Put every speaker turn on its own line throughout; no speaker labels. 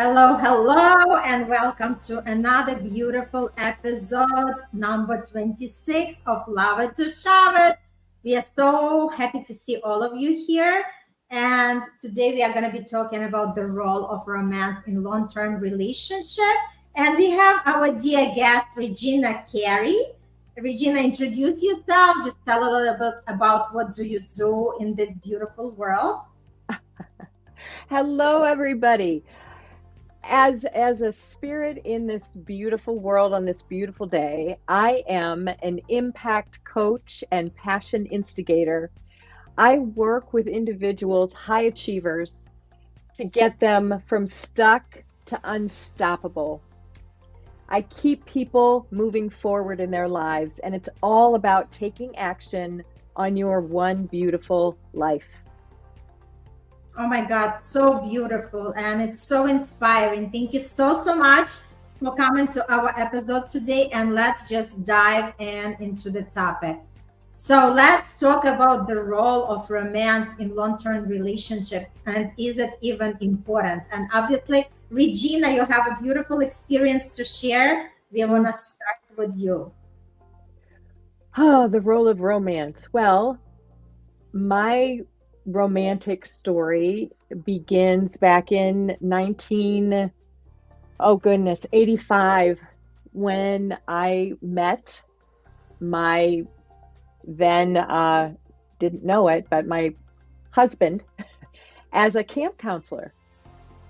Hello, hello, and welcome to another beautiful episode, number 26 of Love It to Shove It. We are so happy to see all of you here. And today we are going to be talking about the role of romance in long-term relationship. And we have our dear guest, Regina Carey. Regina, introduce yourself. Just tell a little bit about what do you do in this beautiful world.
Hello, everybody. As a spirit in this beautiful world on this beautiful day, I am an impact coach and passion instigator. I work with individuals, high achievers, to get them from stuck to unstoppable. I keep people moving forward in their lives, and it's all about taking action on your one beautiful life.
Oh my God, so beautiful and it's so inspiring. Thank you so much for coming to our episode today. And let's just dive into the topic. So let's talk about the role of romance in long-term relationship and is it even important? And obviously, Regina, you have a beautiful experience to share. We want to start with you.
Oh, the role of romance. Well, my romantic story begins back in 85 when I met my then didn't know it, but my husband as a camp counselor.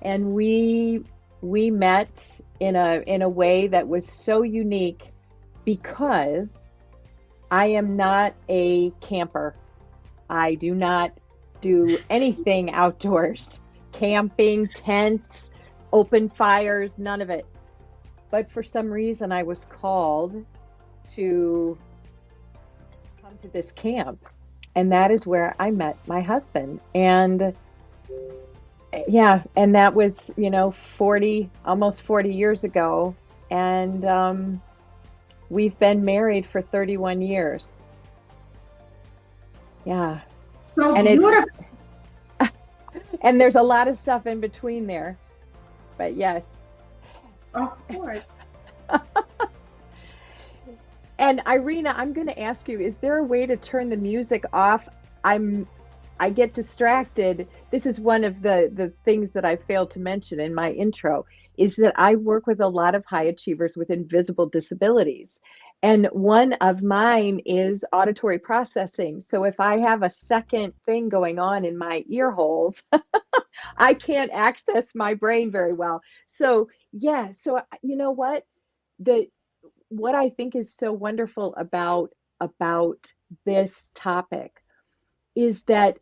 And we met in a way that was so unique because I am not a camper. I do not do anything outdoors, camping, tents, open fires, none of it. But for some reason, I was called to come to this camp. And that is where I met my husband. And yeah, and that was, almost 40 years ago. And we've been married for 31 years. Yeah.
So and beautiful.
And there's a lot of stuff in between there. But yes.
Of course.
And Irina, I'm going to ask you, is there a way to turn the music off? I get distracted. This is one of the things that I failed to mention in my intro, is that I work with a lot of high achievers with invisible disabilities. And one of mine is auditory processing. So if I have a second thing going on in my ear holes, I can't access my brain very well. So yeah, so you know what? What I think is so wonderful about this topic is that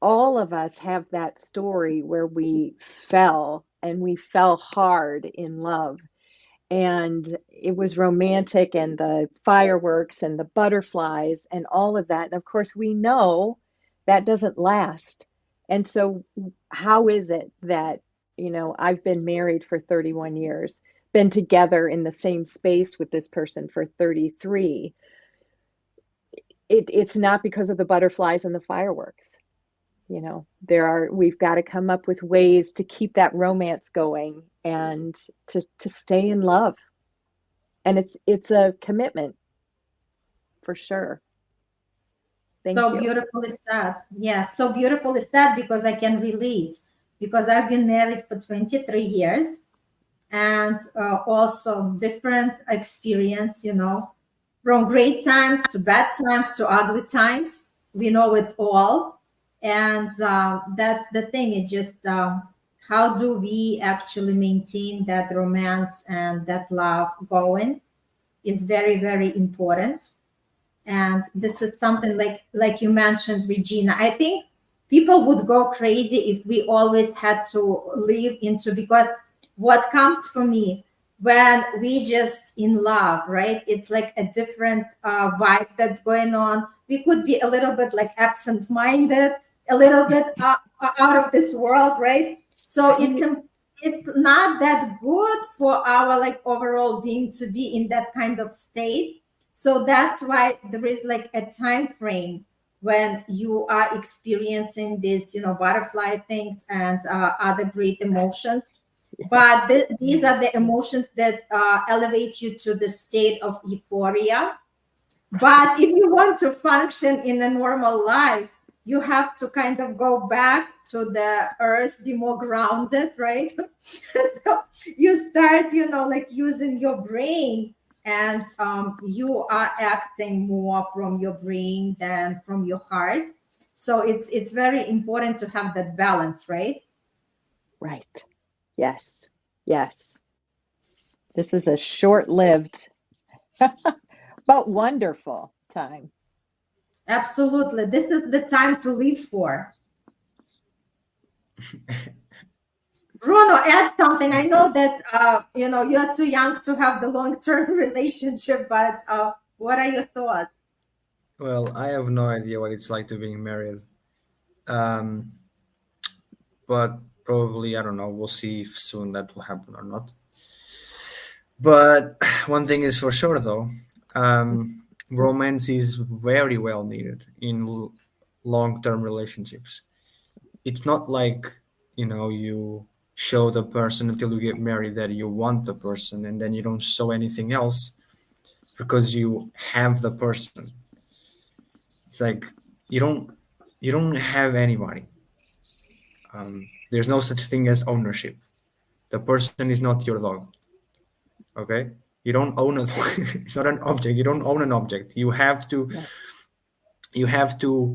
all of us have that story where we fell hard in love. And it was romantic and the fireworks and the butterflies and all of that. And of course, we know that doesn't last. And so how is it that, I've been married for 31 years, been together in the same space with this person for 33. It's not because of the butterflies and the fireworks. We've got to come up with ways to keep that romance going and to stay in love. And it's a commitment for sure. Thank
So
you.
beautifully said. Yeah, so beautifully said because I can relate because I've been married for 23 years and also different experience, from great times to bad times to ugly times. We know it all. And that's the thing. It's just how do we actually maintain that romance and that love going is very, very important. And this is something like you mentioned, Regina. I think people would go crazy if we always had to live into, because what comes for me when we just in love, right? It's like a different vibe that's going on. We could be a little bit like absent-minded, a little bit out of this world, right? So it's not that good for our like overall being to be in that kind of state. So that's why there is like a time frame when you are experiencing these, butterfly things and other great emotions. but these are the emotions that elevate you to the state of euphoria. But if you want to function in a normal life, you have to kind of go back to the earth, be more grounded, right? So you start, like using your brain, and you are acting more from your brain than from your heart. So it's very important to have that balance, right?
Right. Yes. Yes. This is a short-lived but wonderful time.
Absolutely. This is the time to live for. Bruno, add something. I know that you're too young to have the long-term relationship, but what are your thoughts?
Well, I have no idea what it's like to being married. Um, but probably, I don't know. We'll see if soon that will happen or not. But one thing is for sure, though, romance is very well needed in long-term relationships. It's not like, you show the person until you get married that you want the person, and then you don't show anything else because you have the person. It's like you don't you don't have anybody. There's no such thing as ownership. The person is not your dog. Okay, you don't own it. It's not an object. You don't own an object. You have to
Yes.
you have to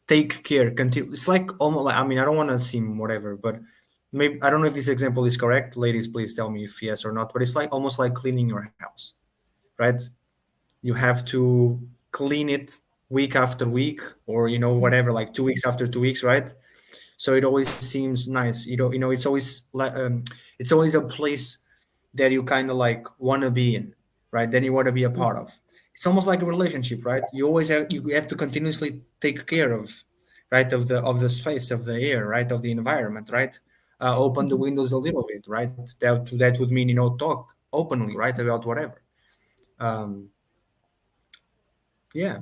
take care. Continue. It's like almost like, I mean, I don't want to seem whatever, but maybe I don't know if this example is correct. Ladies, please tell me if yes or not. But it's like almost like cleaning your house, right? You have to clean it week after week, or whatever, like 2 weeks after 2 weeks, right? So it always seems nice. It's always like it's always a place that you kind of like want to be in, right? Then you want to be a part of. It's almost like a relationship, right? You have to continuously take care of, right, of the space, of the air, right, of the environment, right? Open the
Mhm.
windows a little bit, right? That would mean talk openly, right, about whatever. Um, yeah.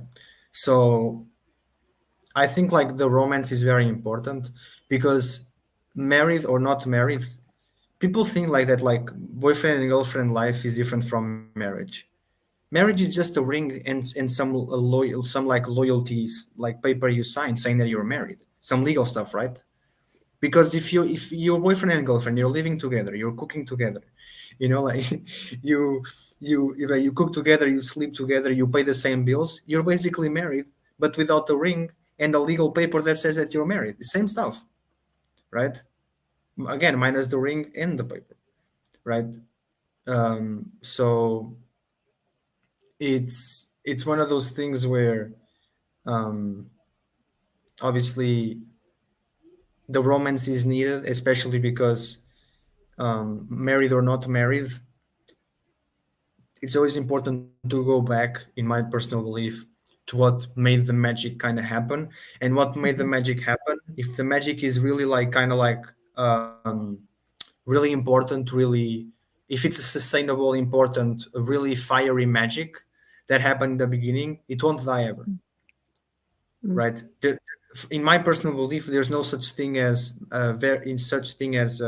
So I think like the romance is very important because married or not married, people think like that, like boyfriend and girlfriend life is different from marriage. Marriage is just a ring and some like loyalties, like paper you sign saying that you're married, some legal stuff, right? Because if you're boyfriend and girlfriend, you're living together, you're cooking together, like you you cook together, you sleep together, you pay the same bills, you're basically married, but without the ring and the legal paper that says that you're married. The same stuff, right? Again, minus the ring and the paper, right? So it's one of those things where um, obviously the romance is needed, especially because married or not married, it's always important to go back, in my personal belief, to what made the magic kind of happen. And what made the
Mhm.
magic happen, if the magic is really like kind of like really important, really, if it's a sustainable, important, really fiery magic that happened in the beginning, it won't die ever,
Mhm.
right? In my personal belief, there's no such thing as in such thing as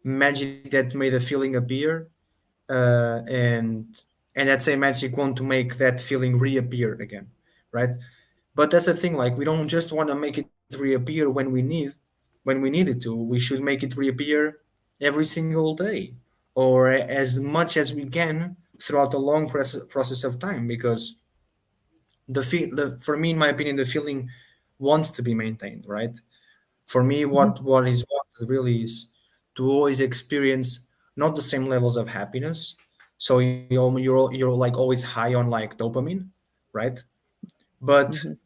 magic that made a feeling appear, and that same magic want to make that feeling reappear again, right? But that's the thing, like we don't just want to make it reappear when we need it to. We should make it reappear every single day, or as much as we can throughout the long process of time, because for me, in my opinion, the feeling wants to be maintained, right? For me,
Mhm.
what is wanted really is to always experience not the same levels of happiness. So you're like always high on like dopamine, right? But
Mhm.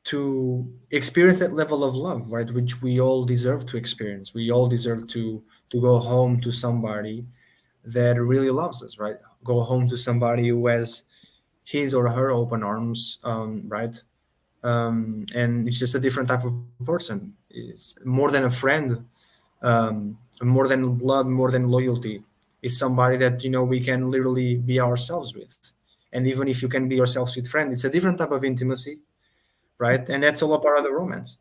to experience that level of love, right, which we all deserve to experience. We all deserve to go home to somebody that really loves us, right? Go home to somebody who has his or her open arms, right? And it's just a different type of person. It's more than a friend, more than blood, more than loyalty. It's somebody that we can literally be ourselves with. And even if you can be yourselves with friend, it's a different type of intimacy, right? And that's all a part of the romance.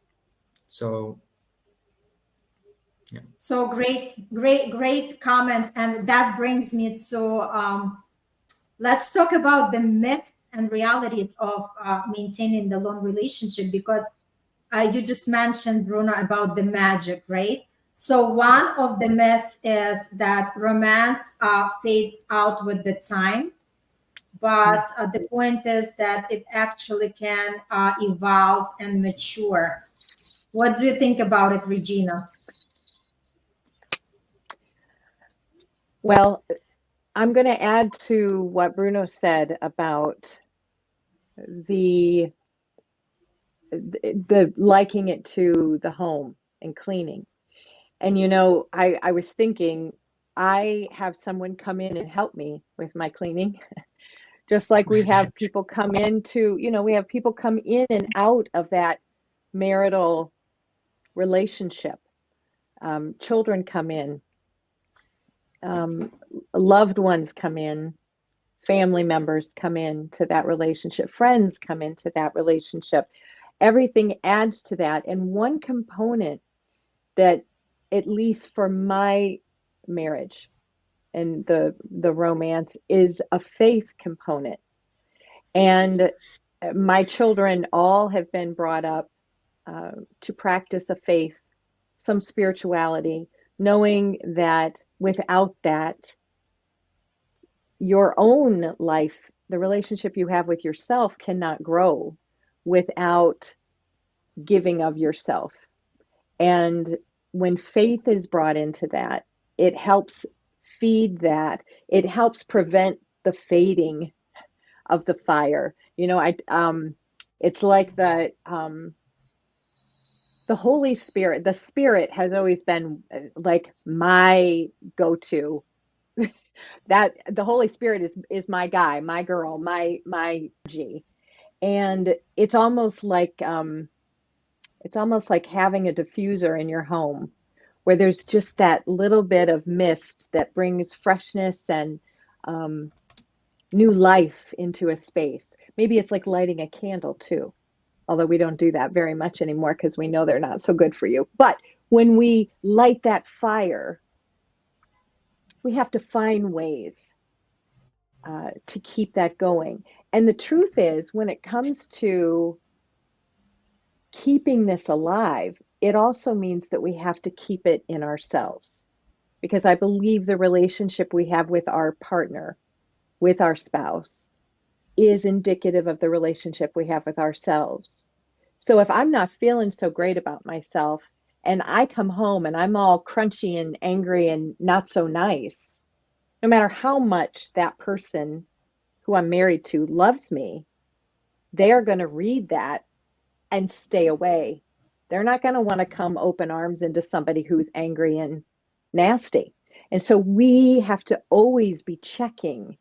So
So great comment. And that brings me to let's talk about the myths and realities of maintaining the long relationship, because you just mentioned, Bruno, about the magic, right? So one of the myths is that romance fades out with the time, but the point is that it actually can evolve and mature. What do you think about it, Regina?
Well, I'm going to add to what Bruno said about the the liking it to the home and cleaning. And I was thinking I have someone come in and help me with my cleaning, just like we have people come into, we have people come in and out of that marital relationship. Children come in, um, loved ones come in, family members come into that relationship, friends come into that relationship. Everything adds to that. And one component that, at least for my marriage and the romance, is a faith component. And my children all have been brought up to practice a faith, some spirituality, knowing that without that, your own life, the relationship you have with yourself, cannot grow without giving of yourself. And when faith is brought into that, it helps feed that. It helps prevent the fading of the fire. It's like the Holy Spirit. The Spirit has always been like my go-to. That the Holy Spirit is my guy, my girl, my G. And it's almost like having a diffuser in your home where there's just that little bit of mist that brings freshness and new life into a space. Maybe it's like lighting a candle too, although we don't do that very much anymore because we know they're not so good for you. But when we light that fire, we have to find ways to keep that going. And the truth is, when it comes to keeping this alive, it also means that we have to keep it in ourselves. Because I believe the relationship we have with our partner, with our spouse, is indicative of the relationship we have with ourselves. So if I'm not feeling so great about myself and I come home and I'm all crunchy and angry and not so nice, no matter how much that person who I'm married to loves me, they are going to read that and stay away. They're not going to want to come open arms into somebody who's angry and nasty. And so we have to always be checking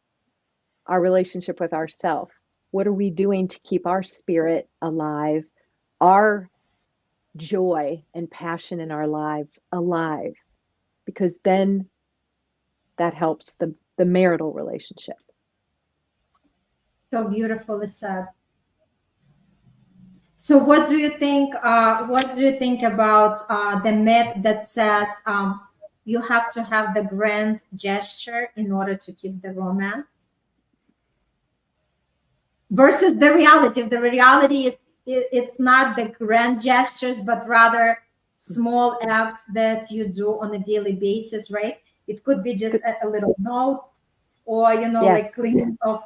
our relationship with ourselves. What are we doing to keep our spirit alive, our joy and passion in our lives alive? Because then that helps the marital relationship.
So beautifully said. So what do you think? What do you think about the myth that says you have to have the grand gesture in order to keep the romance, versus the reality? If the reality is it's not the grand gestures, but rather small acts that you do on a daily basis, right? It could be just a little note, or like
Yes.
cleaning of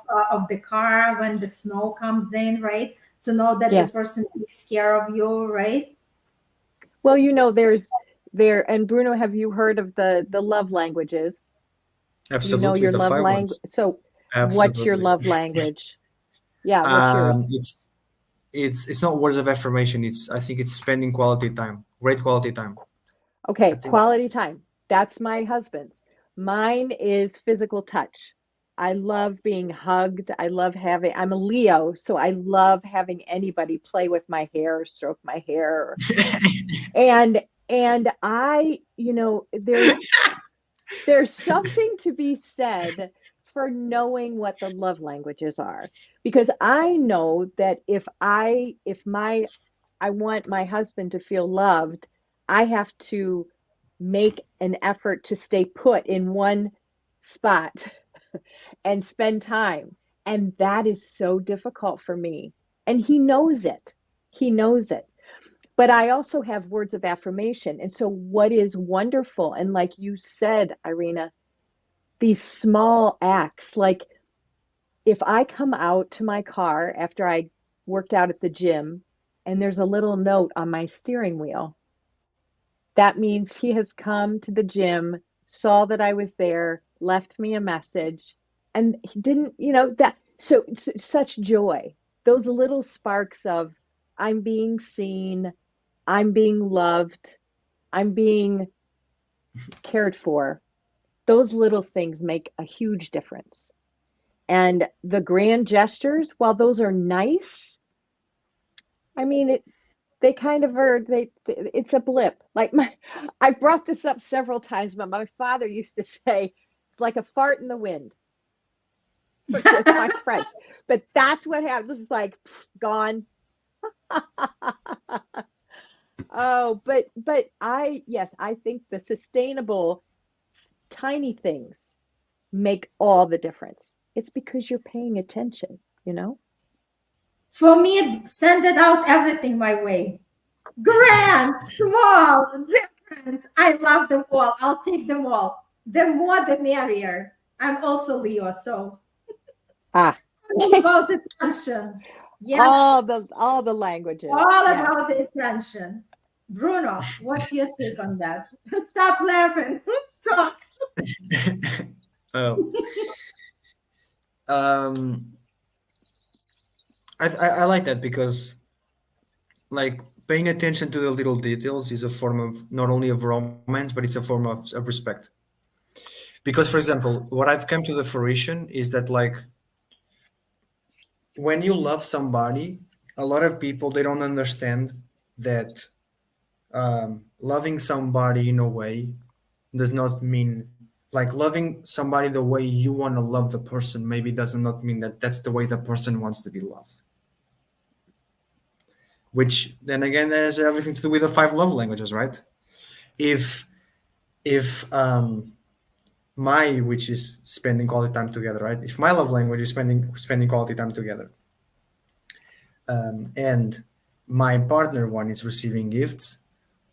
the car when the snow comes in, right? To know that the
Yes.
person takes care of you, right?
Well, and Bruno, have you heard of the love languages? You know
Absolutely,
your
the
love
five
language.
ones.
So what's your
Absolutely.
love language? Yeah, what's
Um,
yours?
it's it's not words of affirmation. I think it's spending quality time, great quality time. I
Okay,
think
quality time. That's my husband's. Mine is physical touch. I love being hugged. I'm a Leo, so I love having anybody play with my hair, stroke my hair. And there's something to be said for knowing what the love languages are. Because I know that if I want my husband to feel loved, I have to make an effort to stay put in one spot and spend time. And that is so difficult for me. And he knows it. He knows it. But I also have words of affirmation. And so, what is wonderful, and like you said, Irina, these small acts, like if I come out to my car after I worked out at the gym and there's a little note on my steering wheel, that means he has come to the gym, saw that I was there, left me a message, and he didn't, that. So, such joy. Those little sparks of I'm being seen, I'm being loved, I'm being cared for. Those little things make a huge difference. And the grand gestures, while those are nice, I mean, they kind of are, it's a blip. I've brought this up several times, but my father used to say it's like a fart in the wind. Forgive my French, but that's what happens. It's like gone. Oh, but yes, I think the sustainable tiny things make all the difference. It's because you're paying attention,
For me, send it out everything my way. Grand, small, different. I love them all. I'll take them all. The more, the merrier. I'm also Leo, so all about attention. Yes.
All the languages.
All about the attention. Bruno, what's your take on that? Stop laughing. Talk.
Oh. I like that because like paying attention to the little details is a form of not only of romance, but it's a form of respect. Because, for example, what I've come to the fruition is that like when you love somebody, a lot of people they don't understand that loving somebody in a way does not mean like loving somebody the way you want to love the person maybe does not mean that that's the way the person wants to be loved, which then again has everything to do with the five love languages, right? If my which is spending quality time together, right? If my love language is spending quality time together, and my partner one is receiving gifts,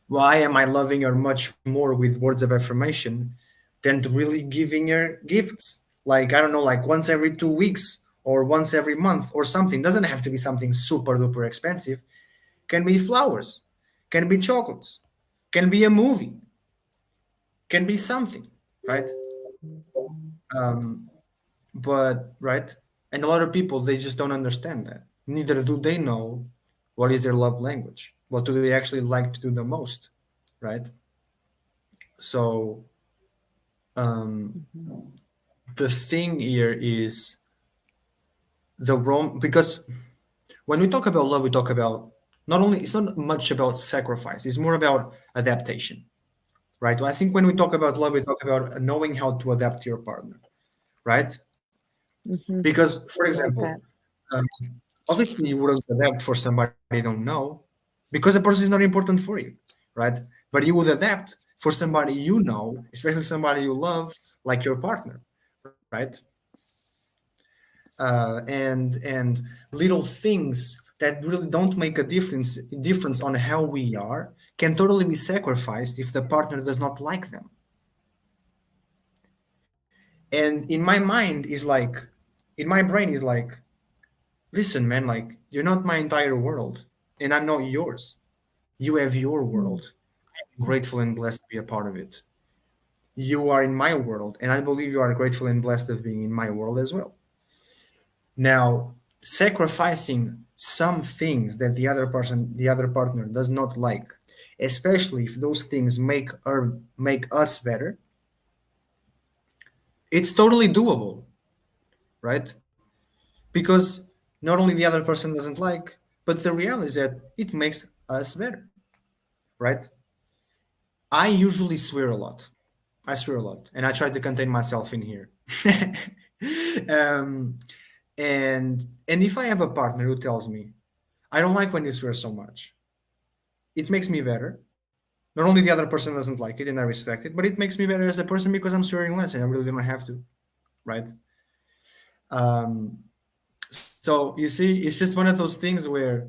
why am I loving her much more with words of affirmation than to really giving her gifts? Like, I don't know, like once every 2 weeks or once every month or something. Doesn't have to be something super duper expensive. Can be flowers, can be chocolates, can be a movie, can be something, right? But, right? And a lot of people, they just don't understand that. Neither do they know what is their love language. What do they actually like to do the most, right? So the thing here is because when we talk about love, we talk about not only it's not much about sacrifice, it's more about adaptation, right? I think when we talk about love, we talk about knowing how to adapt to your partner, right? Because, for example, um, obviously you wouldn't adapt for somebody you don't know because the person is not important for you, right? But you would adapt for somebody you know, especially somebody you love, like your partner, right? And little things that really don't make a difference on how we are can totally be sacrificed if the partner does not like them. And in my mind is like, in my brain is like, listen, man, like you're not my entire world, and I'm not yours. You have your world. I'm grateful and blessed to be a part of it. You are in my world, and I believe you are grateful and blessed of being in my world as well. Now, sacrificing some things that the other partner does not like, especially if those things make us better, it's totally doable, right? Because not only the other person doesn't like, but the reality is that it makes us better, right? I usually swear a lot. I swear a lot, and I try to contain myself in here. um, and if I have a partner who tells me, I don't like when you swear so much, it makes me better. Not only the other person doesn't like it and I respect it, but it makes me better as a person because I'm swearing less and I really don't have to, right? Um, so you see, it's just one of those things where,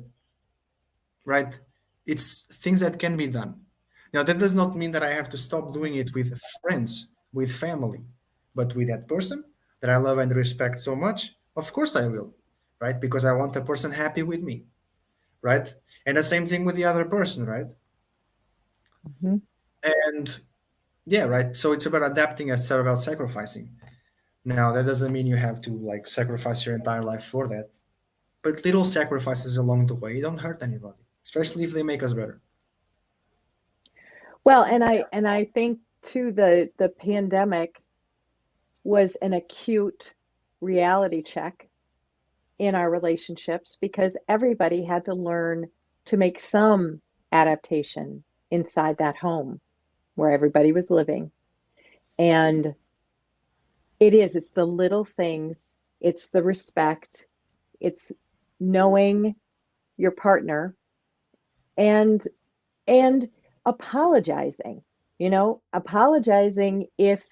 right, it's things that can be done. Now, that does not mean that I have to stop doing it with friends, with family, but with that person that I love and respect so much, of course I will, right? Because I want the person happy with me, right? And the same thing with the other person, right?
Hmm.
And yeah, right. So it's about adapting instead about sacrificing. Now, that doesn't mean you have to like sacrifice your entire life for that, but little sacrifices along the way don't hurt anybody, especially if they make us better.
Well, and I think too the pandemic was an acute reality check in our relationships because everybody had to learn to make some adaptation inside that home where everybody was living. And it's the little things, it's the respect, it's knowing your partner and and apologizing, apologizing if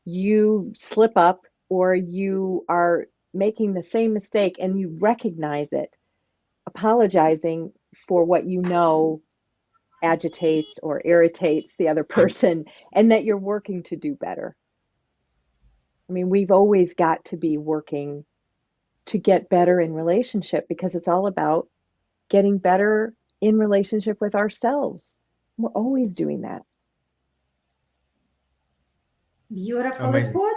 you slip up or you are making the same mistake and you recognize it, apologizing for what agitates or irritates the other person and that you're working to do better. I mean, we've always got to be working to get better in relationship because it's all about getting better in relationship with ourselves. We're always doing that.
Beautifully
Amazing.
put.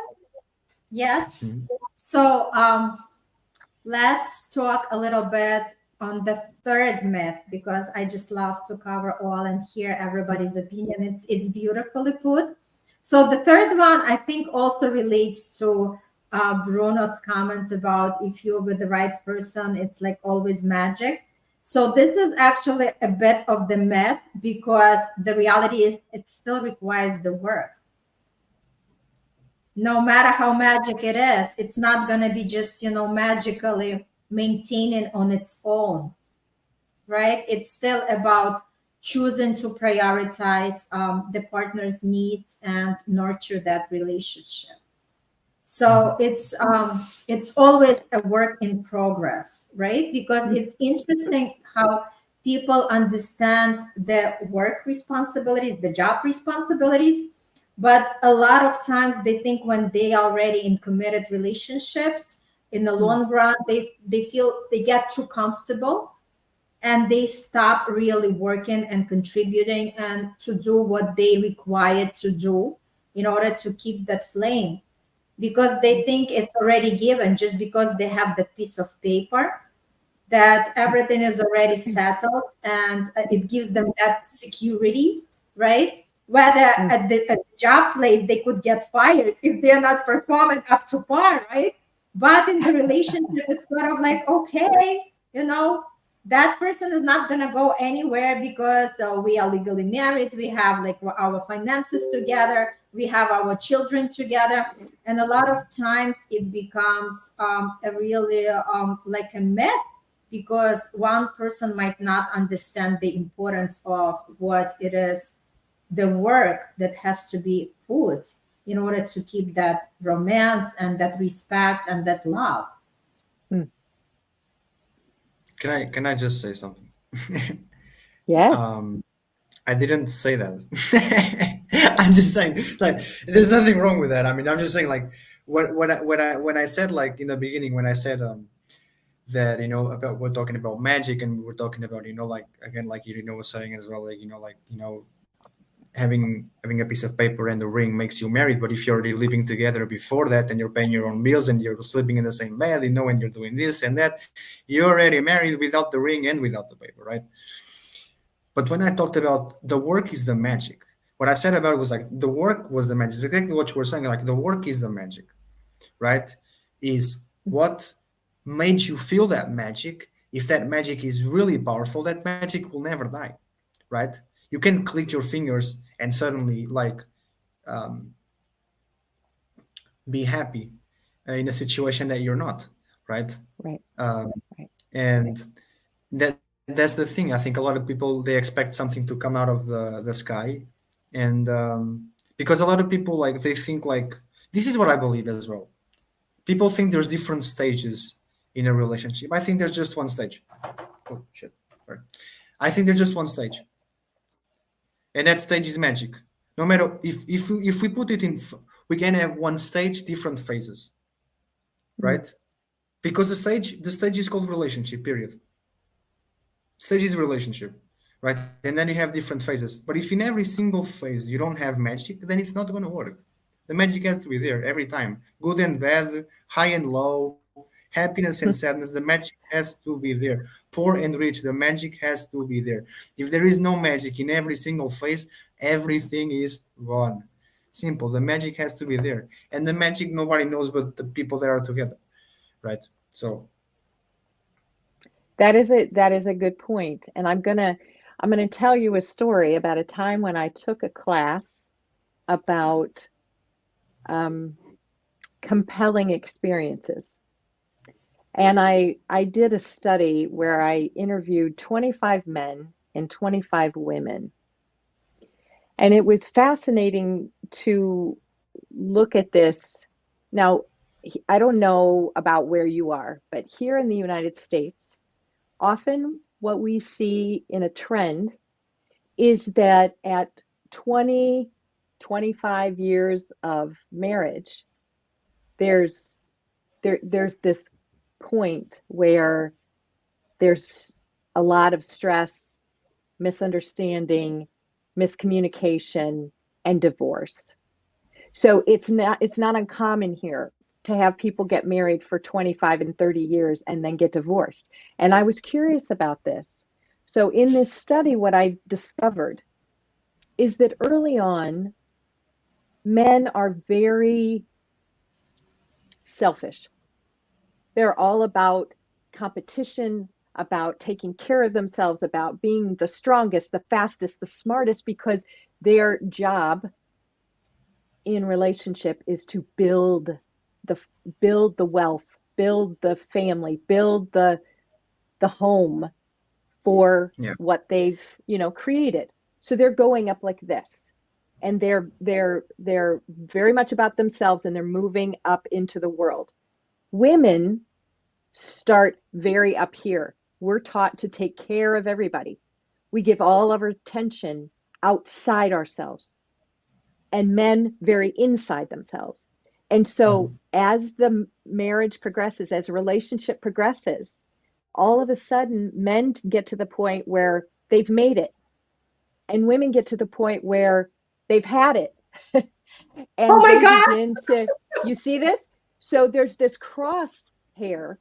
Yes.
Mhm.
So let's talk a little bit on the third myth because I just love to cover all and hear everybody's opinion. It's beautifully put. So the third one I think also relates to Bruno's comment about if you're with the right person, it's like always magic. So this is actually a bit of the myth because the reality is it still requires the work. No matter how magic it is, it's not going to be just, magically maintaining on its own, right? It's still about choosing to prioritize the partner's needs and nurture that relationship. So it's always a work in progress, right? Because it's interesting how people understand the work responsibilities, the job responsibilities, but a lot of times they think when they are already in committed relationships, in the long run, they feel they get too comfortable and they stop really working and contributing and to do what they required to do in order to keep that flame because they think it's already given just because they have that piece of paper that everything is already settled and it gives them that security, right? Whether at the job place they could get fired if they're not performing up to par, right? But in the relationship, it's sort of like, okay, that person is not going to go anywhere because we are legally married. We have like our finances together. We have our children together. And a lot of times it becomes a really like a myth because one person might not understand the importance of what it is, the work that has to be put in order to keep that romance and that respect and that love.
Mm.
Can I just say something?
Yes.
um, I didn't say that. I'm just saying, like, there's nothing wrong with that. I mean, I'm just saying, like, when I said, like, in the beginning, when I said that, about we're talking about magic and we're talking about, like, again, like was saying as well, like, having a piece of paper and a ring makes you married. But if you're already living together before that and you're paying your own bills and you're sleeping in the same bed, and you're doing this and that, you're already married without the ring and without the paper, right? But when I talked about the work is the magic, what I said about it was like the work was the magic. It's exactly what you were saying. Like the work is the magic, right? Is what made you feel that magic. If that magic is really powerful, that magic will never die, right? You can click your fingers and suddenly like um, be happy in a situation that you're not, right?
Right.
Um,
Right.
and that's that's the thing. I think a lot of people, they expect something to come out of the sky, and because a lot of people, like, they think like, this is what I believe as well. People think there's different stages in a relationship. I think there's just one stage. Oh shit! Sorry. I think there's just one stage, and that stage is magic. No matter if we put it in, we can have one stage, different phases,
Mm.
right? Because the stage is called relationship. Period. Stage is relationship, right? And then you have different phases. But if in every single phase you don't have magic, then it's not going to work. The magic has to be there every time, good and bad, high and low, happiness and sadness. The magic has to be there. Poor and rich, the magic has to be there. If there is no magic in every single phase, everything is gone. Simple. The magic has to be there, and the magic nobody knows but the people that are together, right? So
That is a good point. And I'm gonna tell you a story about a time when I took a class about um, compelling experiences. And I did a study where I interviewed 25 men and 25 women. And it was fascinating to look at this. Now, I don't know about where you are, but here in the United States, often what we see in a trend is that at 20, 25 years of marriage, there's there's this point where there's a lot of stress, misunderstanding, miscommunication, and divorce. So it's not uncommon here to have people get married for 25 and 30 years and then get divorced. And I was curious about this. So in this study, what I discovered is that early on, men are very selfish. They're all about competition, about taking care of themselves, about being the strongest, the fastest, the smartest, because their job in relationship is to the build the wealth, build the family, build the home for
yeah,
what they've, created. So they're going up like this. And they're very much about themselves and they're moving up into the world. Women start very up here. We're taught to take care of everybody. We give all of our attention outside ourselves, and men very inside themselves. And so, as the marriage progresses, as a relationship progresses, all of a sudden, men get to the point where they've made it, and women get to the point where they've had it.
Oh
And
my
they
God.
begin to, you see this? So, there's this crosshair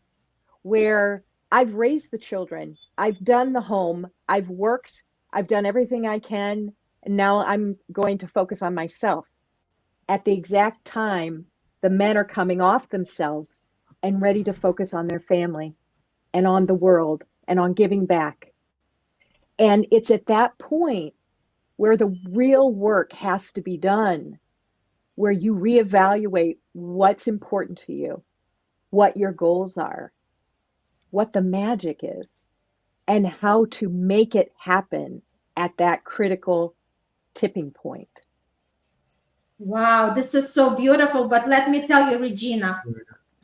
where I've raised the children, I've done the home, I've worked, I've done everything I can, and now I'm going to focus on myself. At the exact time, the men are coming off themselves and ready to focus on their family and on the world and on giving back. And it's at that point where the real work has to be done, where you reevaluate what's important to you, what your goals are, what the magic is, and how to make it happen at that critical tipping point.
Wow, this is so beautiful. But let me tell you, Regina,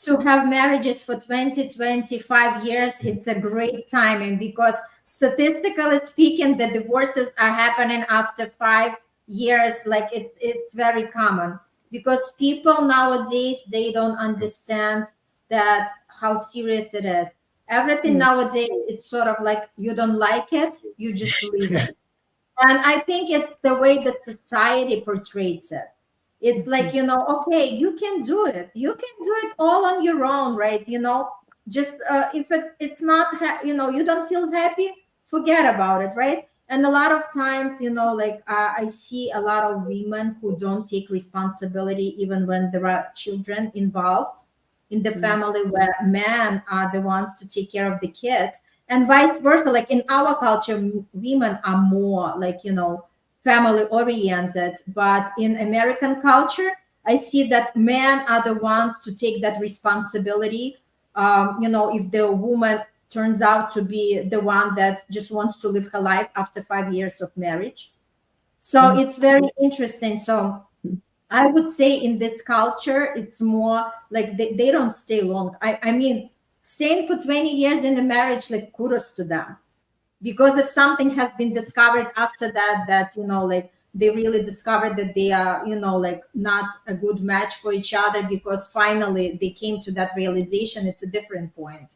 to have marriages for 20, 25 years, it's a great timing because statistically speaking, the divorces are happening after 5 years. Like it's very common because people nowadays, they don't understand that how serious it is. Everything
Mm,
nowadays, it's sort of like you don't like it, you just leave it. And I think it's the way that society portrays it. It's like,
mhm,
okay, you can do it. You can do it all on your own, right? Just if it's not, you don't feel happy, forget about it, right? And a lot of times, like I see a lot of women who don't take responsibility even when there are children involved in the
mm,
family, where men are the ones to take care of the kids and vice versa. Like in our culture, women are more like family oriented, but in American culture I see that men are the ones to take that responsibility. If the woman turns out to be the one that just wants to live her life after 5 years of marriage. So
Mm.
it's very interesting. So I would say in this culture, it's more like they don't stay long. I mean, staying for 20 years in a marriage, like kudos to them. Because if something has been discovered after that, that, like they really discovered that they are, like not a good match for each other because finally they came to that realization, it's a different point.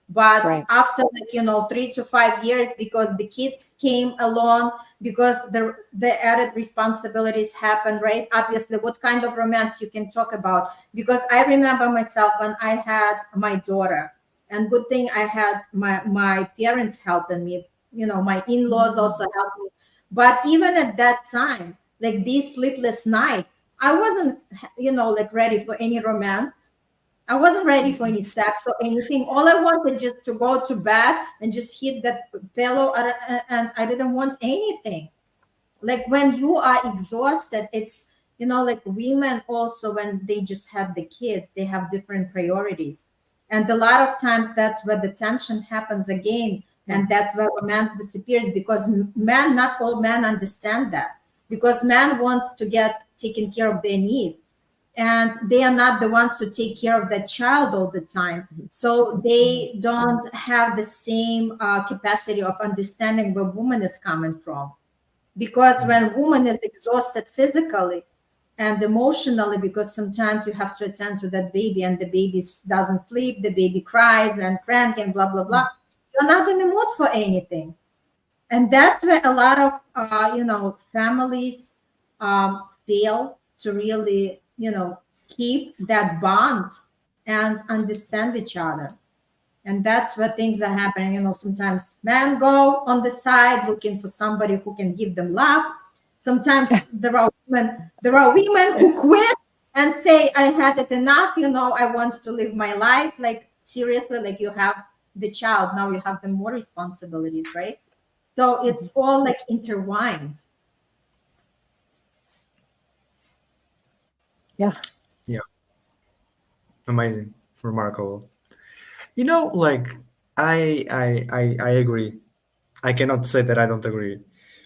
But
Right.
after, like, 3 to 5 years, because the kids came along, because the added responsibilities happen, right? Obviously, what kind of romance you can talk about? Because I remember myself when I had my daughter, and good thing I had my parents helping me, my in-laws
Mm.
also helped me. But even at that time, like these sleepless nights, I wasn't, like ready for any romance. I wasn't ready for
Mhm.
any sex or anything. All I wanted just to go to bed and just hit that pillow, and I didn't want anything. Like when you are exhausted, it's, like women also, when they just have the kids, they have different priorities. And a lot of times that's where the tension happens again.
Yeah.
And that's where romance disappears, because men, not all men understand that, because men want to get taken care of their needs, and they are not the ones to take care of that child all the time, so
Mhm.
they don't have the same capacity of understanding where woman is coming from. Because when woman is exhausted physically and emotionally, because sometimes you have to attend to that baby, and the baby doesn't sleep, the baby cries and cranky and blah blah blah,
Mm.
you're not in the mood for anything. And that's where a lot of families fail to really keep that bond and understand each other. And that's where things are happening. Sometimes men go on the side looking for somebody who can give them love. Sometimes there are women who quit and say, I had it enough, I want to live my life. Like seriously, like you have the child, now you have the more responsibilities, right? So
Mhm.
it's all like intertwined.
Yeah.
Yeah, amazing, remarkable. Like I agree. I cannot say that I don't agree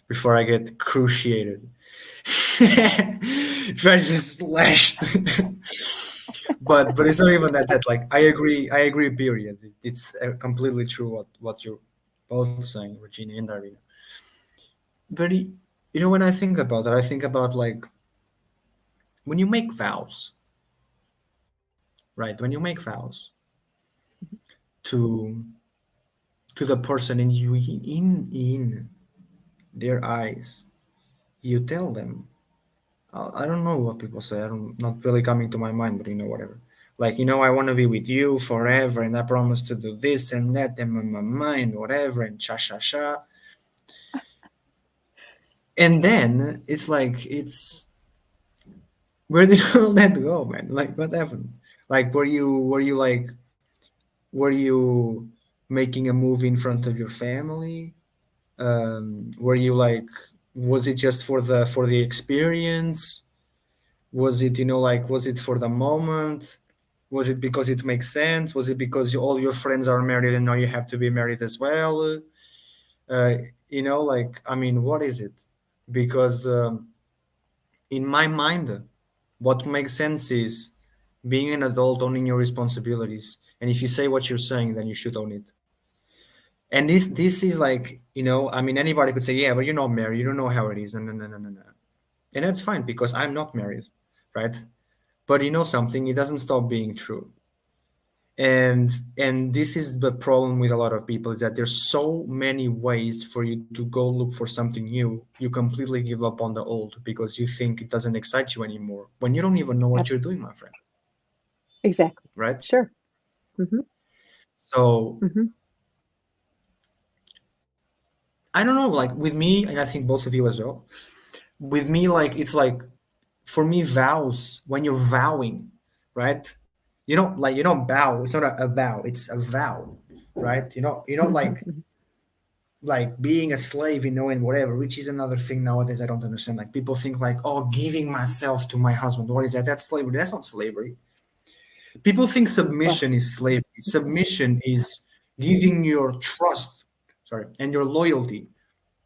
before I get cruciated. If I just slashed. But it's not even that. Like I agree. I agree. Period. It's completely true what you're both saying, Regina and Darina. But when I think about that, I think about like when you make vows, right? When you make vows to to the person, and you in their eyes, you tell them. I don't know what people say. I don't not really coming to my mind, but whatever. Like I want to be with you forever, and I promise to do this and that, and my mind, whatever, and cha cha cha. And then it's like where did all that go, man? Like what happened? Like were you making a movie in front of your family? Were you like was it just for the experience? Was it like was it for the moment? Was it because it makes sense? Was it because all your friends are married and now you have to be married as well? uh, like I mean, what is it? Because in my mind, what makes sense is being an adult, owning your responsibilities, and if you say what you're saying, then you should own it. And this is like, I mean, anybody could say, yeah, but you're not married, you don't know how it is. No, no, no, no, no, no. And that's fine because I'm not married, right? But something, it doesn't stop being true. And this is the problem with a lot of people, is that there's so many ways for you to go look for something new, you completely give up on the old because you think it doesn't excite you anymore when you don't even know what you're
Absolutely.
doing, my friend,
Exactly.
right?
Sure. Hmm.
So
Hmm.
I don't know, like with me, and I think both of you as well, with me, like it's like, for me, vows, when you're vowing, right? You don't bow, it's not a vow, it's a vow, right? Like being a slave, and whatever, which is another thing nowadays I don't understand. Like people think like, oh, giving myself to my husband, what is that? That's slavery. That's not slavery. People think
Well,
submission is slavery. Submission is giving your trust, sorry, and your loyalty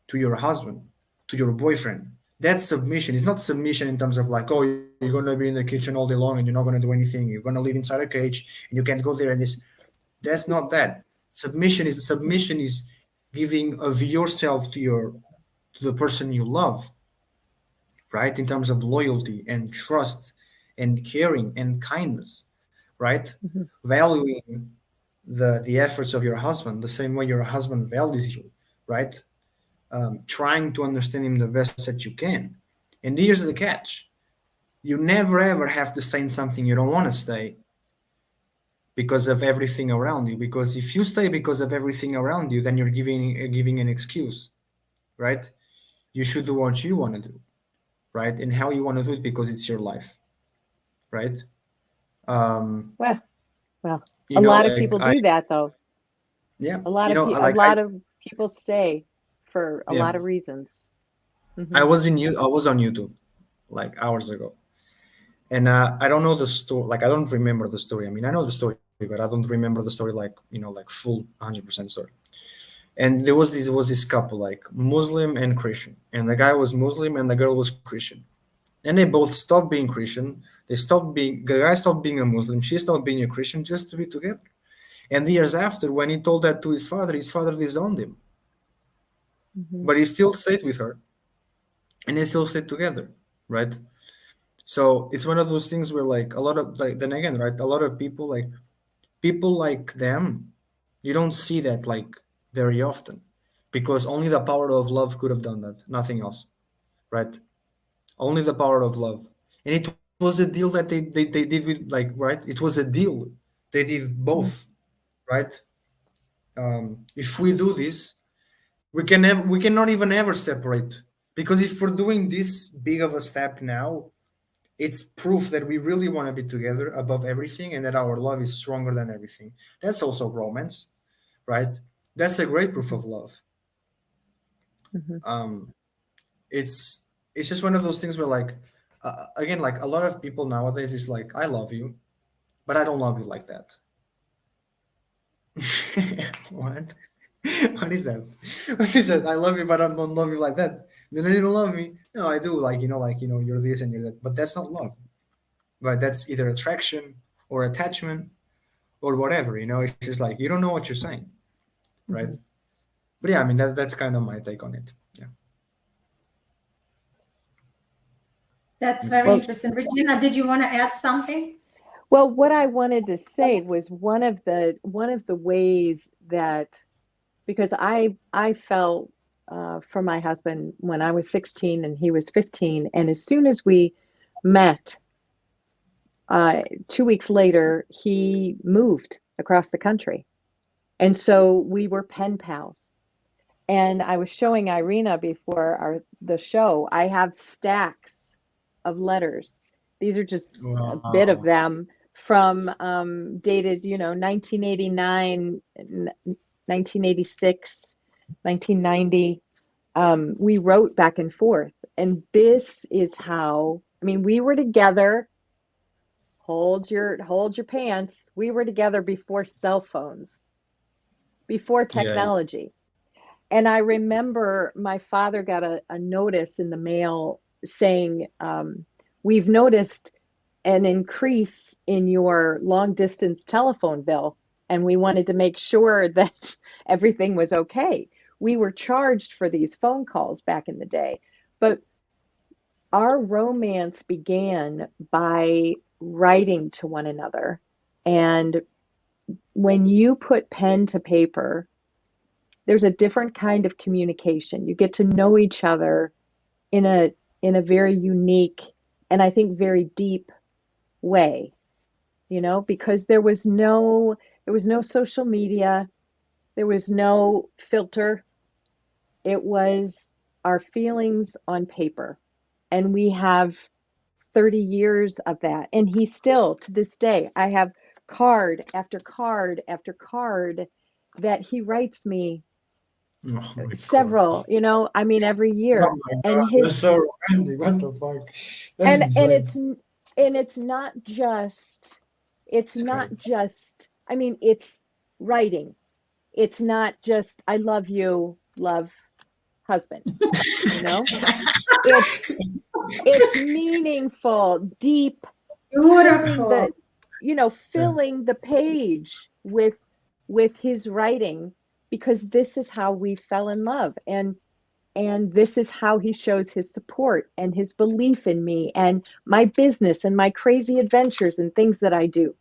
to your husband, to your boyfriend. That's submission. It's not submission in terms of like, oh, you're gonna be in the kitchen all day long and you're not gonna do anything. You're gonna live inside a cage and you can't go there and this. That's not that. Submission is giving of yourself to the person you love, right? In terms of loyalty and trust and caring and kindness, right?
Mhm.
Valuing the efforts of your husband the same way your husband values you, right? Trying to understand him the best that you can. And here's the catch: you never ever have to stay in something you don't want to stay because of everything around you. Because if you stay because of everything around you, then you're giving an excuse, right? You should do what you want to do, right? And how you want to do it because it's your life, right? Um,
Well, well,
you
a
know,
lot of
like
people
I,
do that though.
yeah,
A
like
lot of people stay for a
yeah,
lot of reasons. Hmm.
I was on YouTube like hours ago, and I don't know the story. Like I don't remember the story. I mean, I know the story, but I don't remember the story like like full 100% story. And there was this couple, like Muslim and Christian, and the guy was Muslim and the girl was Christian, and they both stopped being Christian. The guy stopped being a Muslim, she stopped being a Christian just to be together. And years after, when he told that to his father disowned him,
Hmm.
but he still stayed with her, and they still stayed together, right? So it's one of those things where like a lot of like then again, right? A lot of people like them, you don't see that like very often, because only the power of love could have done that, nothing else, right? Only the power of love. And it was a deal that they did with like, right, it was a deal they did both, right? If we do this, we cannot even ever separate, because if we're doing this big of a step now, it's proof that we really want to be together above everything and that our love is stronger than everything. That's also romance, right? That's a great proof
Hmm.
of love.
Hmm.
um it's it's just one of those things where like again, like a lot of people nowadays is like, I love you, but I don't love you like that. What? What is that? What is that? I love you, but I don't love you like that. Then you don't love me. No, I do. Like you're this and you're that. But that's not love, right? That's either attraction or attachment or whatever. It's just like you don't know what you're saying, right?
Hmm.
But yeah, I mean that's kind of my take on it. Yeah.
That's very
It's
Well,
interesting. Regina, did you want to add something?
well, what I wanted to say was one of the ways that, because I felt for my husband when I was 16 and he was 15, and as soon as we met, 2 weeks later he moved across the country, and so we were pen pals. And I was showing Irina before the show. I have stacks of letters. These are just a bit of
wow.
them from dated, 1989, 1986, 1990. We wrote back and forth. And this is how, I mean, we were together. Hold your pants. We were together before cell phones, before
Yeah.
technology. And I remember my father got a notice in the mail saying, we've noticed an increase in your long distance telephone bill, and we wanted to make sure that everything was okay. We were charged for these phone calls back in the day, but our romance began by writing to one another. And when you put pen to paper, there's a different kind of communication. You get to know each other in a very unique and I think very deep way, because there was no social media, there was no filter. It was our feelings on paper. And we have 30 years of that. And he still, to this day, I have card after card after card that he writes me,
Oh my god.
several, I mean, every
Oh
year.
my
And
god. That's
his,
so romantic. What the fuck? That's
and
insane.
it's not just,
It's crazy.
I mean, it's writing. It's not just I love you, love husband, you know? It's it's meaningful, deep, filling
Beautiful.
Yeah.
filling the page with his writing, because this is how we fell in love, and this is how he shows his support and his belief in me and my business and my crazy adventures and things that I do.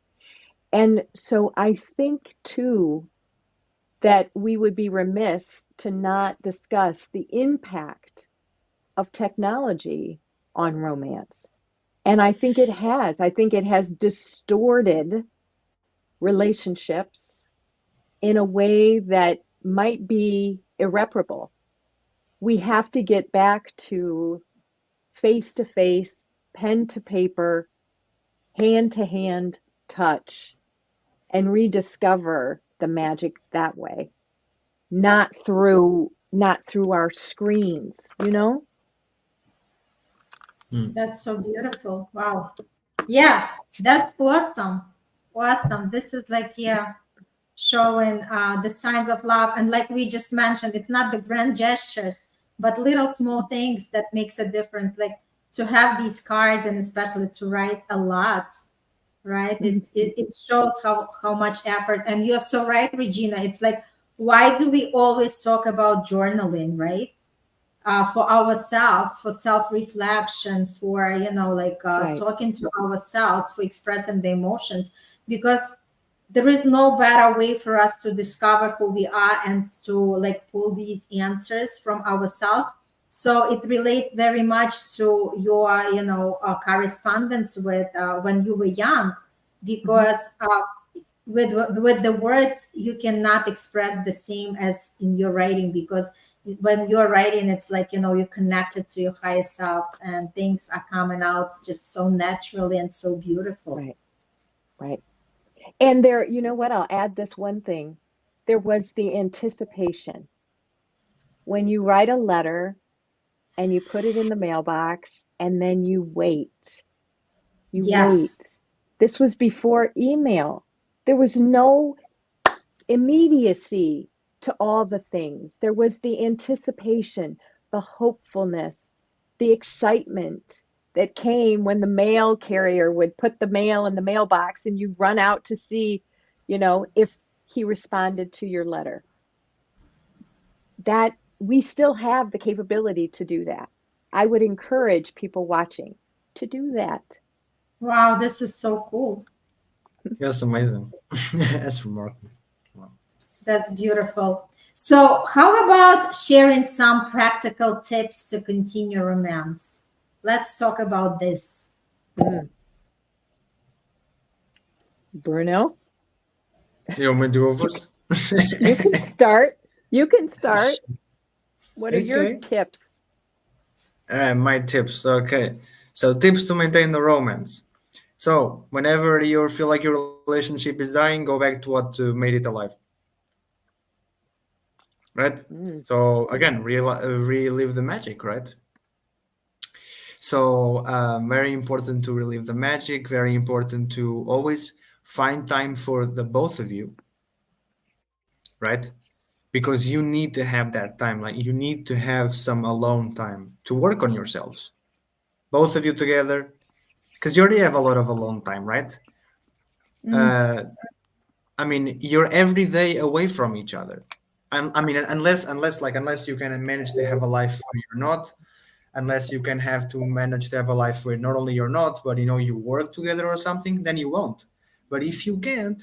And so I think too that we would be remiss to not discuss the impact of technology on romance. And I think it has distorted relationships in a way that might be irreparable. We have to get back to face, pen to paper, hand to hand touch, and rediscover the magic that way, not through our screens, you know?
Mm.
That's so beautiful. Wow. Yeah, that's awesome. Awesome. This is like, yeah, showing the signs of love. And like we just mentioned, it's not the grand gestures, but little small things that makes a difference. Like to have these cards and especially to write a lot, right? It shows how much effort. And you're so right, Regina. It's like, why do we always talk about journaling, right? For ourselves, for self-reflection, for like
Right.
talking to ourselves, for expressing the emotions, because there is no better way for us to discover who we are and to like pull these answers from ourselves. So it relates very much to your correspondence with when you were young,
Mhm.
because with the words you cannot express the same as in your writing, because when you're writing it's like you're connected to your higher self and things are coming out just so naturally and so beautiful.
Right. Right. And there, you know what? I'll add this one thing. There was the anticipation. When you write a letter and you put it in the mailbox and then you wait. You
Yes.
wait. This was before email. There was no immediacy to all the things. There was the anticipation, the hopefulness, the excitement that came when the mail carrier would put the mail in the mailbox and you run out to see, if he responded to your letter. That we still have the capability to do that. I would encourage people watching to do that.
Wow, this is so cool.
That's amazing. That's remarkable. Wow.
That's beautiful. So how about sharing some practical tips to continue romance? Let's talk about this.
Mm. Bruno,
You want me to go
you
first?
you can start. You can start. What are your
Okay.
tips?
My tips. Okay. So tips to maintain the romance. So whenever you feel like your relationship is dying, go back to what made it alive, right?
Mm,
So again, relive the magic, right? So very important to relive the magic. Very important to always find time for the both of you, right? Because you need to have that time. Like you need to have some alone time to work on yourselves, both of you together, because you already have a lot of alone time, right?
Mm,
Uh, I mean, you're every day away from each other. I mean, unless you can manage to have a life where you're not, unless you can have to manage to have a life where not only you're not, but you work together or something, then you won't. But if you can't,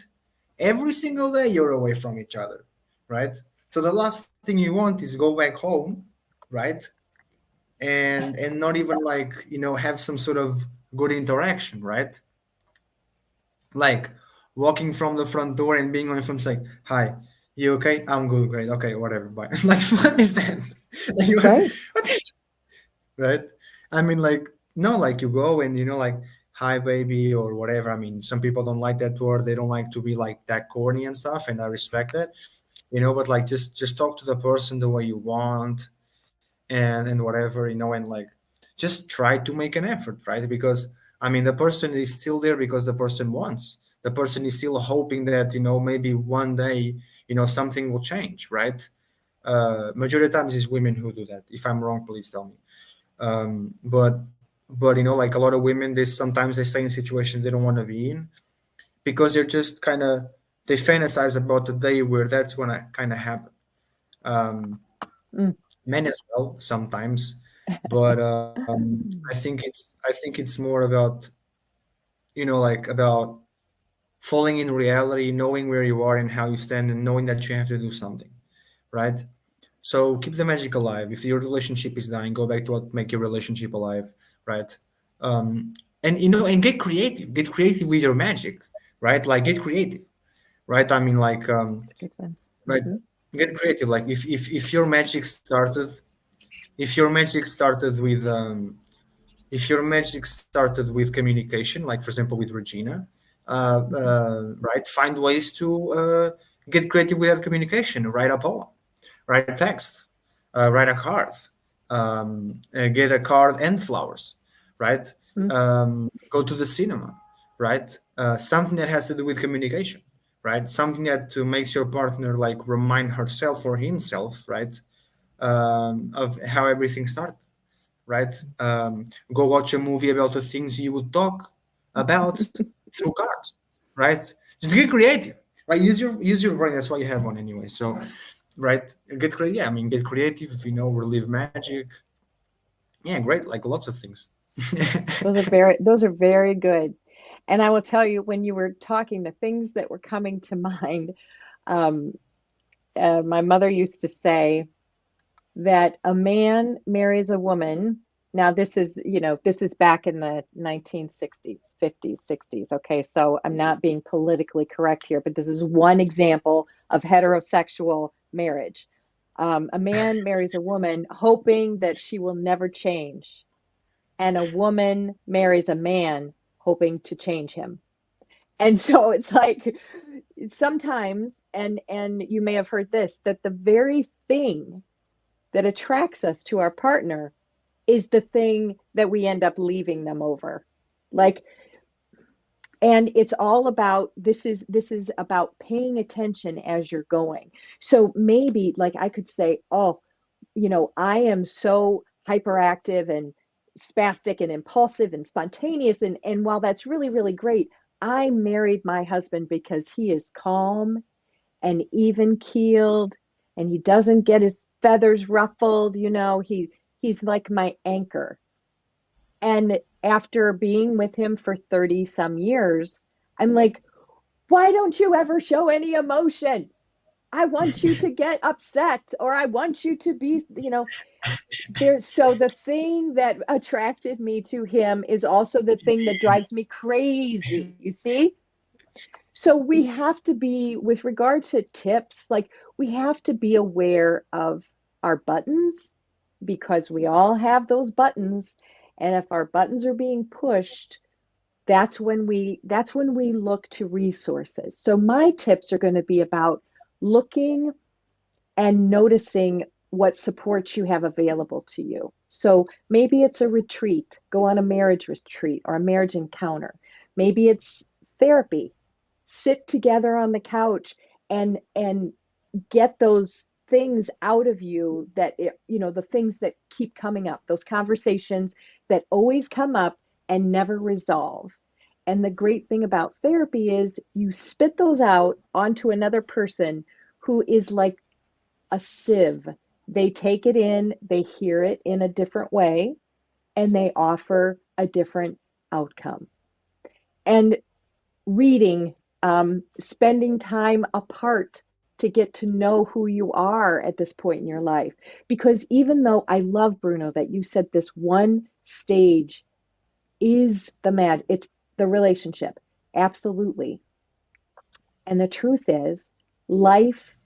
every single day you're away from each other, right? So the last thing you want is go back home, right? And not even like have some sort of good interaction, right? Like walking from the front door and being on the front like, "Hi, you okay? I'm good, great, okay, whatever, bye." Like, what is that? Like,
right.
what is right? I mean, like, no, like you go and like, "Hi, baby," or whatever. I mean, some people don't like that word. They don't like to be like that corny and stuff, and I respect that, but like just talk to the person the way you want, and whatever, and like just try to make an effort, right? Because I mean, the person is still there because the person wants. The person is still hoping that, maybe one day, something will change, right? Majority of times it's women who do that. If I'm wrong, please tell me. But like a lot of women, they sometimes they stay in situations they don't want to be in because they're just kind of they fantasize about the day where that's gonna kind of happen. Um,
Mm.
Men as well sometimes, but I think it's more about like about falling in reality, knowing where you are and how you stand, and knowing that you have to do something, right? So keep the magic alive. If your relationship is dying, go back to what make your relationship alive, right? Um, and get creative. Get creative with your magic, right? Like get creative, right? I mean, like,
That's a good one.
right?
Hmm.
Get creative. Like if your magic started with communication, like for example with Regina, right? Find ways to get creative with that communication. Write a poem, write a text, write a card, get a card and flowers, right?
Mm.
Go to the cinema, right? Something that has to do with communication, right? Something that to makes your partner like remind herself or himself, right? Of how everything started, right? Go watch a movie about the things you would talk about through cards, right? Just get creative, right? Use your brain. That's what you have one anyway. So, right, get creative. Yeah, I mean, get creative. Relive magic. Yeah, great. Like lots of things.
Those are very good. And I will tell you, when you were talking, the things that were coming to mind, um, my mother used to say that a man marries a woman. Now, this is back in the 1960s, 50s, 60s. Okay, so I'm not being politically correct here, but this is one example of heterosexual marriage. A man marries a woman hoping that she will never change, and a woman marries a man hoping to change him. And so it's like sometimes, and you may have heard this, that the very thing that attracts us to our partner is the thing that we end up leaving them over. Like, and it's all about this is about paying attention as you're going. So maybe like I could say, oh, I am so hyperactive and spastic and impulsive and spontaneous, and while that's really really great, I married my husband because he is calm and even keeled, and he doesn't get his feathers ruffled. He's like my anchor. And after being with him for 30 some years, I'm like, why don't you ever show any emotion? I want you to get upset, or I want you to be, there. So the thing that attracted me to him is also the thing that drives me crazy. You see? So we have to be, with regard to tips, like we have to be aware of our buttons, because we all have those buttons. And if our buttons are being pushed, that's when we look to resources. So my tips are going to be about looking and noticing what supports you have available to you. So maybe it's a retreat, go on a marriage retreat or a marriage encounter. Maybe it's therapy, sit together on the couch and get those things out of you, that the things that keep coming up, those conversations that always come up and never resolve. And the great thing about therapy is you spit those out onto another person who is like a sieve. They take it in, they hear it in a different way, and they offer a different outcome. And reading, spending time apart to get to know who you are at this point in your life. Because even though I love, Bruno, that you said this one stage is it's the relationship. Absolutely. And the truth is, life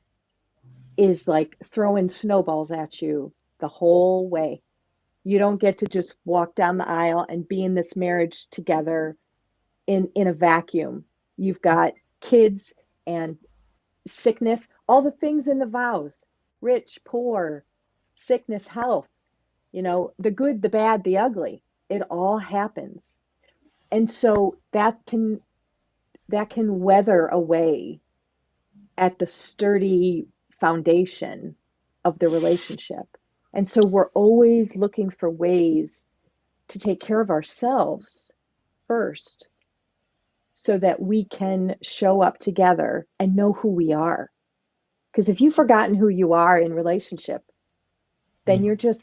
is like throwing snowballs at you the whole way. You don't get to just walk down the aisle and be in this marriage together in a vacuum. You've got kids and sickness, all the things in the vows, rich, poor, sickness, health, the good, the bad, the ugly. It all happens. And so that can that can weather away at the sturdy foundation of the relationship. And so we're always looking for ways to take care of ourselves first so that we can show up together and know who we are. Because if you've forgotten who you are in relationship, then you're
It's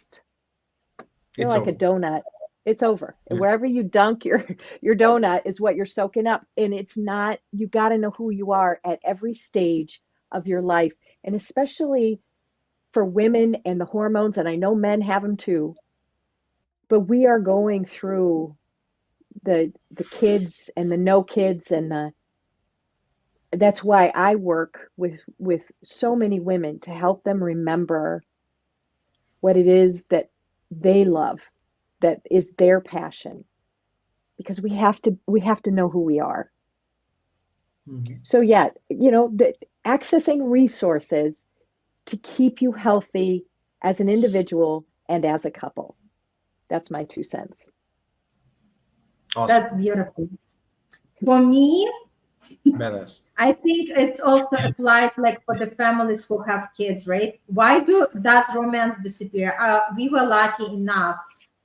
like a
over.
donut. It's over.
Yeah.
Wherever you dunk your donut is what you're soaking up. And it's not, you got to know who you are at every stage of your life. And especially for women and the hormones, and I know men have them too, but we are going through the kids and the no kids and that's why I work with so many women to help them remember what it is that they love, that is their passion, because we have to know who we are.
Mhm.
So yeah, accessing resources to keep you healthy as an individual and as a couple. That's my 2 cents.
Awesome.
That's beautiful. For me,
Badass.
I think it also applies like for the families who have kids, right? Why does romance disappear? We were lucky enough.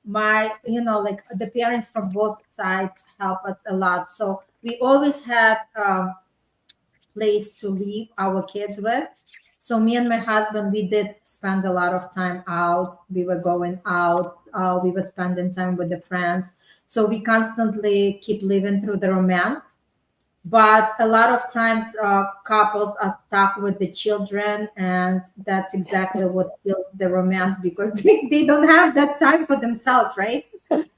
Like the parents from both sides help us a lot. So we always had place to leave our kids with. So me and my husband, we did spend a lot of time out. We were going out. We were spending time with the friends. So we constantly keep living through the romance, but a lot of times couples are stuck with the children, and that's exactly what kills the romance because they don't have that time for themselves, right?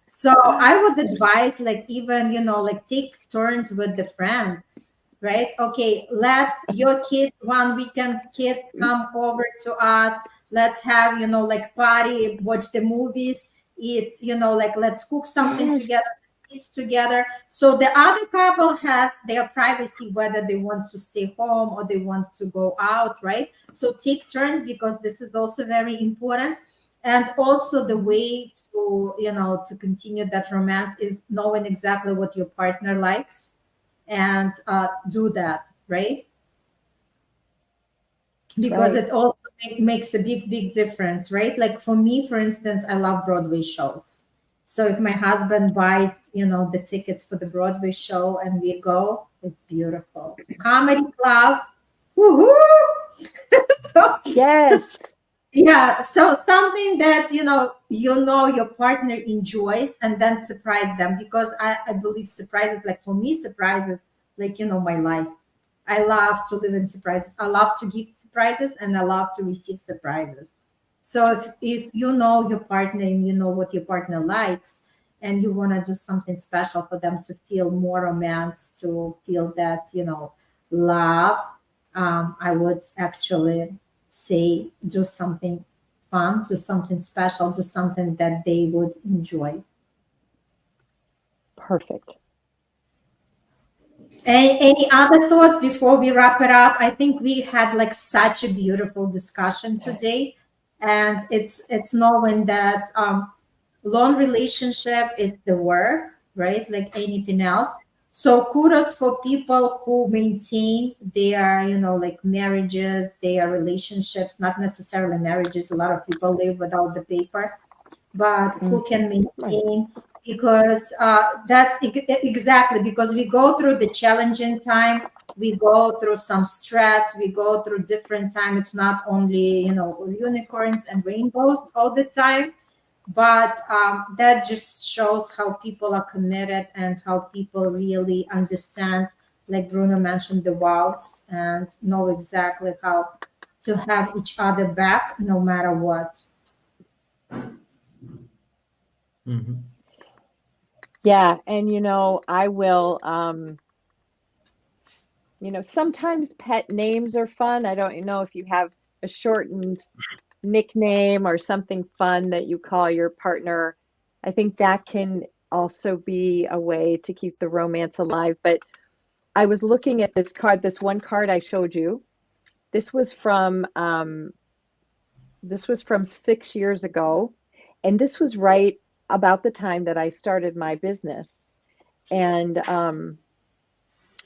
So I would advise, like, even, like, take turns with the friends, right? Okay, let your kids, one weekend kids come over to us. Let's have, like, party, watch the movies, eat, like, let's cook something together,
Yes.
eat together. So the other couple has their privacy, whether they want to stay home or they want to go out, right? So take turns, because this is also very important. And also the way to to continue that romance is knowing exactly what your partner likes, and do that, right?
That's
Because
right.
it also makes a big difference, right? Like for me, for instance, I love Broadway shows. So if my husband buys the tickets for the Broadway show and we go, it's beautiful. Comedy club, woohoo. So
Yes.
yeah, so something that your partner enjoys, and then surprise them, because I believe surprises, like for me, surprises, like my life. I love to live in surprises. I love to give surprises, and I love to receive surprises. So if you know your partner and you know what your partner likes, and you want to do something special for them to feel more romance, to feel that love, I would actually say do something fun, do something special, do something that they would enjoy.
Perfect.
Any other thoughts before we wrap it up? I think we had like such a beautiful discussion today, and it's knowing that long relationship is the work, right? Like anything else. So kudos for people who maintain their, like marriages, their relationships, not necessarily marriages. A lot of people live without the paper, but who can
Right.
maintain, because exactly, because we go through the challenging time, we go through some stress, we go through different time. It's not only unicorns and rainbows all the time, but that just shows how people are committed and how people really understand, like Bruno mentioned, the vows, and know exactly how to have each other back no matter what.
Mhm.
Yeah, and I will sometimes pet names are fun. I don't know if you have a shortened nickname or something fun that you call your partner. I think that can also be a way to keep the romance alive. But I was looking at this one card I showed you. This was from um, this was from 6 years ago, and this was right about the time that I started my business. And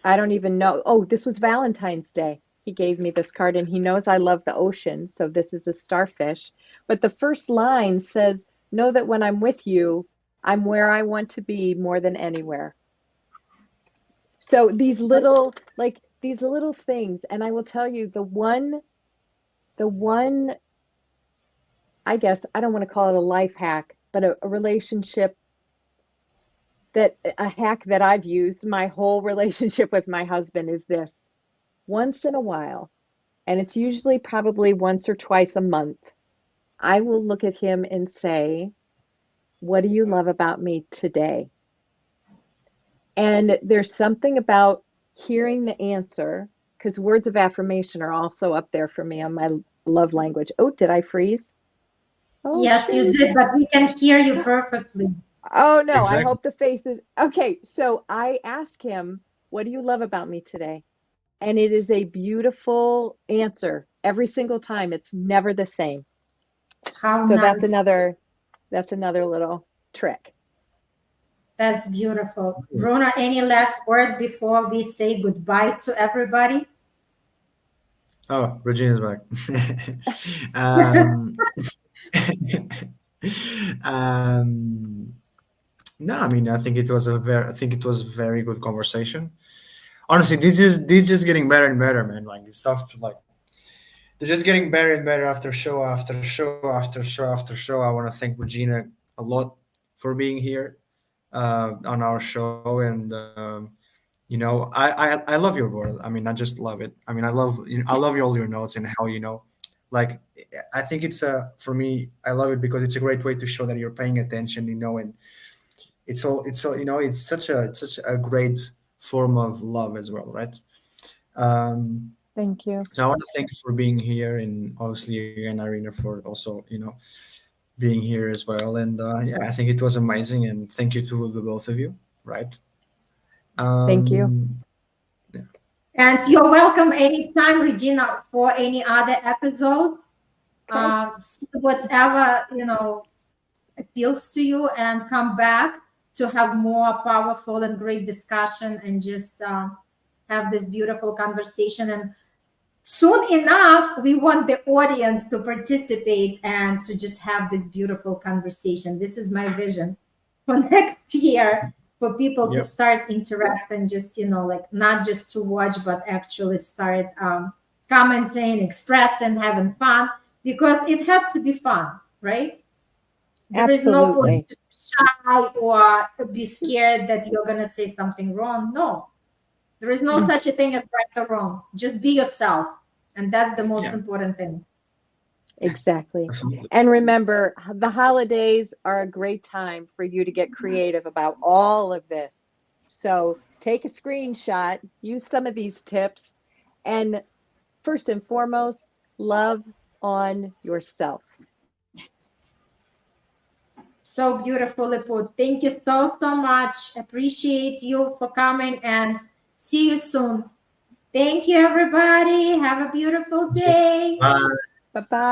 I don't even know. Oh, this was Valentine's Day. He gave me this card and he knows I love the ocean. So this is a starfish. But the first line says, know that when I'm with you, I'm where I want to be more than anywhere. So these little things, and I will tell you the one, I guess I don't want to call it a life hack, but a relationship that a hack that I've used my whole relationship with my husband is this. Once in a while, and it's usually probably once or twice a month, I will look at him and say, what do you love about me today? And there's something about hearing the answer, because words of affirmation are also up there for me on my love language. Oh, did I freeze? Oh,
Yes, you
shoot.
did, but we can hear you perfectly.
Oh, no, I
Exactly.
hope the face is okay. So I ask him, what do you love about me today? And it is a beautiful answer every single time. It's never the same.
How
So
nice.
that's another little trick.
That's beautiful. Rona, any last word before we say goodbye to everybody?
Oh, Regina's back. um, um, no, I mean, I think it was a very good conversation. Honestly, this is just getting better and better, man. Like it's stuff like they're just getting better and better after show after show after show after show. I want to thank Regina a lot for being here on our show, and I love your world. I mean, I just love it. I mean, I love all your notes and how like I think it's for me. I love it because it's a great way to show that you're paying attention, and it's all it's such a great form of love as well, right? Um,
Thank you.
so I want to thank you for being here, and obviously again, Irina, for also being here as well. And yeah, I think it was amazing, and thank you to the both of you, right?
Thank you.
Yeah.
And you're welcome anytime, Regina, for any other episodes.
Okay.
See whatever appeals to you, and come back to have more powerful and great discussion, and just have this beautiful conversation. And soon enough, we want the audience to participate and to just have this beautiful conversation. This is my vision for next year, for people to
Yep.
start interact, and just like not just to watch, but actually start commenting, expressing, having fun, because it has to be fun, right? There is no point
Absolutely.
to be shy or be scared that you're going to say something wrong. No, there is no such a thing as right or wrong. Just be yourself. And that's the most
Yeah.
important thing.
Exactly.
Absolutely.
And remember, the holidays are a great time for you to get creative about all of this. So take a screenshot, use some of these tips, and first and foremost, love on yourself.
So beautifully put. Thank you so, so much. Appreciate you for coming, and see you soon. Thank you, everybody. Have a beautiful day.
Bye.
Bye bye.